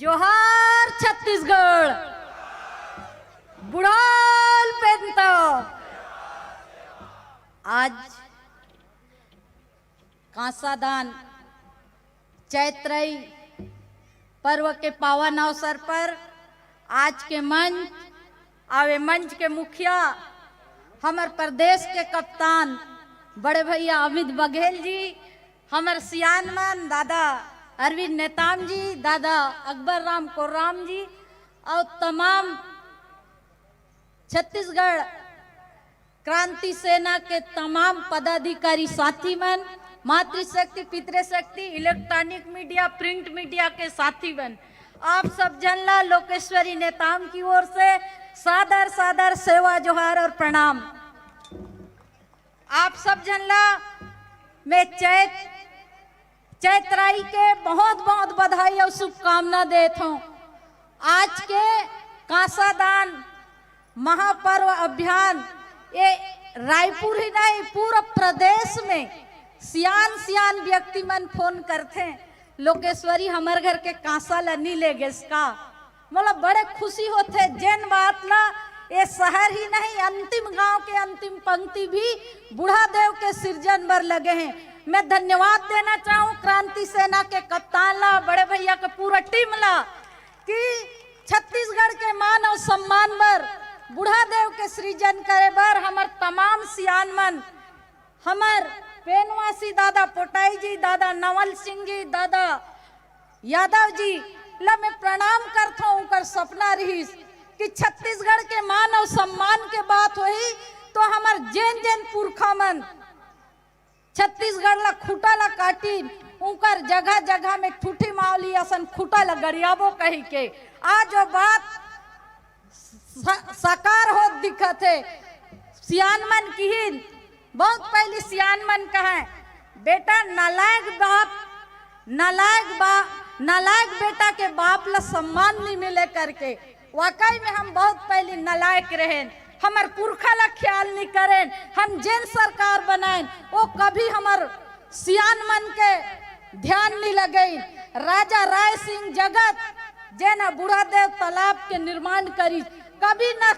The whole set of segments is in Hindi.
जोहार छत्तीसगढ़, बुढ़ाल पेंता। आज कांसादान चैत्रई पर्व के पावन अवसर पर आज के मंच के मुखिया हमार प्रदेश के कप्तान बड़े भैया अमित बघेल जी, हमार सियानमान दादा अरविंद नेताम जी, दादा अकबर राम कोर्राम जी और तमाम छत्तीसगढ़ क्रांति सेना के तमाम पदाधिकारी साथी मन, मातृशक्ति पितृशक्ति इलेक्ट्रॉनिक मीडिया प्रिंट मीडिया के साथी बन, आप सब जनला लोकेश्वरी नेताम की ओर से सादर सादर सेवा जोहार और प्रणाम। आप सब जनला मैं चैत्राई के बहुत बहुत बधाई और शुभकामना देता हूँ। आज के कांसादान महापर्व अभियान ये रायपुर ही नहीं पूरा प्रदेश में सियान व्यक्ति मन फोन करते हैं, लोकेश्वरी हमारे घर के कांसा ला नहीं ले गए का, मतलब बड़े खुशी होते जैन बात ला। ये शहर ही नहीं अंतिम गांव के अंतिम पंक्ति भी बूढ़ा देव के सृजन पर लगे हैं। मैं धन्यवाद देना चाहूँ क्रांति सेना के कप्तान ला, बड़े भैया के पूरा टीम ला कि छत्तीसगढ़ के मान और सम्मान पर बूढ़ा देव के सृजन करे बर हमार तमाम सियान मन, हमार पेनवासी दादा पोटाई जी, दादा नवल सिंह जी, दादा यादव जी ला मैं प्रणाम करता हूँ। कर सपना रही कि छत्तीसगढ़ के मान और सम्मान के बात हुई तो हमार जैन पुरखा मन छत्तीसगढ़ ला खूटा ला काटी, उनकर जगह जगह में ठूठी मावली असन खूटा ला गरियाबो कही के आज वो बात साकार हो दिखत है। सियान मन की ही बहुत पहले सियान मन कहे बेटा नालायक बेटा के बाप ला सम्मान नहीं मिले करके, वाकई में हम बहुत पहले नालायक रहे, हमार पुरखा ला ख्याल नहीं करें, हम जैन सरकार बनाए वो कभी हमार सियान मन के ध्यान नहीं लगे। राजा राय सिंह जगत जैन बूढ़ा देव तालाब के निर्माण करी, कभी ना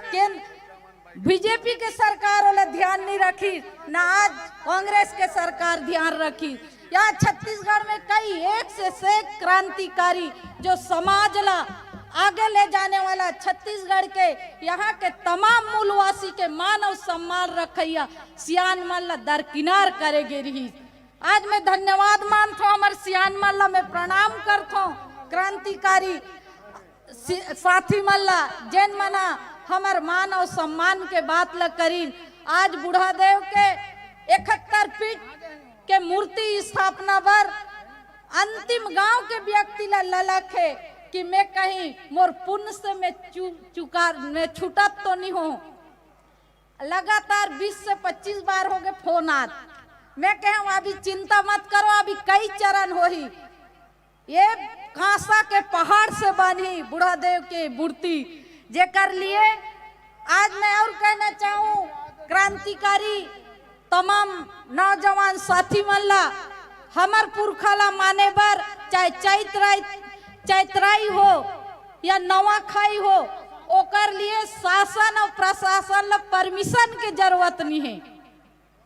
बीजेपी के सरकार वाले ध्यान नहीं रखी, ना आज कांग्रेस के सरकार ध्यान रखी। यहाँ छत्तीसगढ़ में कई एक से क्रांतिकारी जो समाज ला आगे ले जाने वाला छत्तीसगढ़ के यहाँ के तमाम मूलवासी के मान और सम्मान रखैया सियान मन ला दरकिनार करेगे रही। आज मैं धन्यवाद मानता हूँ हमारे सियान मन ला, मैं प्रणाम करता हूँ क्रांतिकारी साथी मन ला जैन मना हमार मान और सम्मान के बात ला करीन। आज बूढ़ा देव के 71 फीट के मूर्ति स्थापना पर अंतिम गांव के व्यक्ति ला ललक है कि मैं कहीं मोर पुण्य से मैं छूटत तो नहीं हूँ। लगातार 20 से 25 बार हो गए फोन आज, मैं कहूँ अभी चिंता मत करो, अभी कई चरण हो ही। ये कांसा के पहाड़ से बनी बूढ़ा देव के मूर्ति जे कर लिए। आज मैं और कहना चाहूँ क्रांतिकारी तमाम नौजवान साथी मन ला, हमार पुरखा ला माने बर चाहे चैत्राई हो या नवाखाई हो, ओकर लिए शासन और प्रशासन ला परमिशन के जरूरत नहीं है।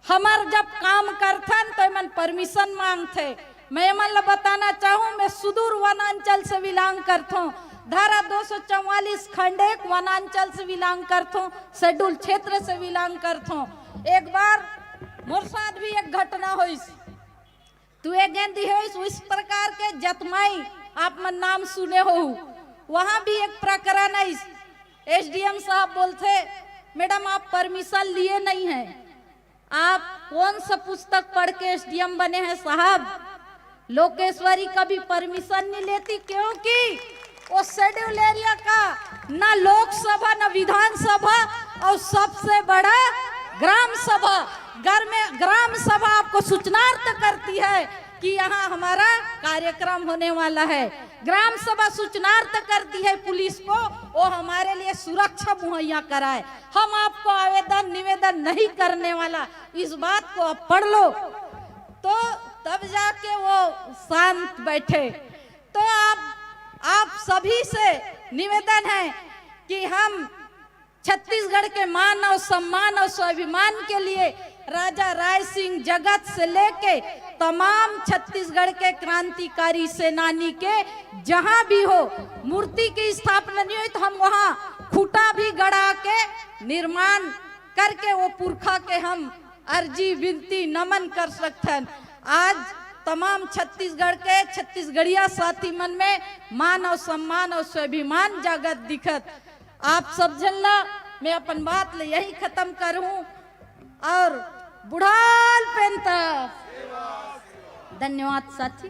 हमार जब काम करथन तो मन परमिशन मांगथे। मैं मन ला बताना चाहूँ मैं सुदूर वनांचल से बिलोंग करता हूँ, धारा 244 खंड 1 वनांचल से बिलोंग करता हूँ, शेड्यूल क्षेत्र से बिलोंग करता हूँ। एक बार मोर साथ भी एक घटना हुई, तू एक गेंदी हुई इस प्रकार के जतमाई आप मन नाम सुने हो, वहां भी एक प्रकरण है। एसडीएम साहब बोलते मैडम आप परमिशन लिए नहीं हैं, आप कौन सा पुस्तक पढ़ के एसडीएम बने हैं साहब? लोकेश्वरी कभी परमिशन नहीं लेती क्योंकि वो शेड्यूल एरिया का ना लोकसभा ना विधानसभा और सबसे बड़ा ग्राम सभा, ग्राम सभा आपको सूचनार्थ करती है कि यहाँ हमारा कार्यक्रम होने वाला है। ग्राम सभा सूचनार्थ करती है पुलिस को, वो हमारे लिए सुरक्षा मुहैया कराए। हम आपको आवेदन निवेदन नहीं करने वाला, इस बात को आप पढ़ लो। तो तब जाके वो शांत बैठे। तो आप आप सभी से निवेदन है कि हम छत्तीसगढ़ के मान और सम्मान और स्वाभिमान के लिए राजा राय सिंह जगत से लेके तमाम छत्तीसगढ़ के क्रांतिकारी सेनानी के जहां भी हो मूर्ति की स्थापना नहीं हुई तो हम वहां खूंटा भी गड़ा के निर्माण करके वो पुरखा के हम अर्जी विनती नमन कर सकते हैं। आज तमाम छत्तीसगढ़ के छत्तीसगढ़िया साथी मन में मान और सम्मान और स्वाभिमान जागत दिखत। आप सब जनला मैं अपन बात ले यही खत्म करूं और बुढ़ाल पेंता। धन्यवाद साथी।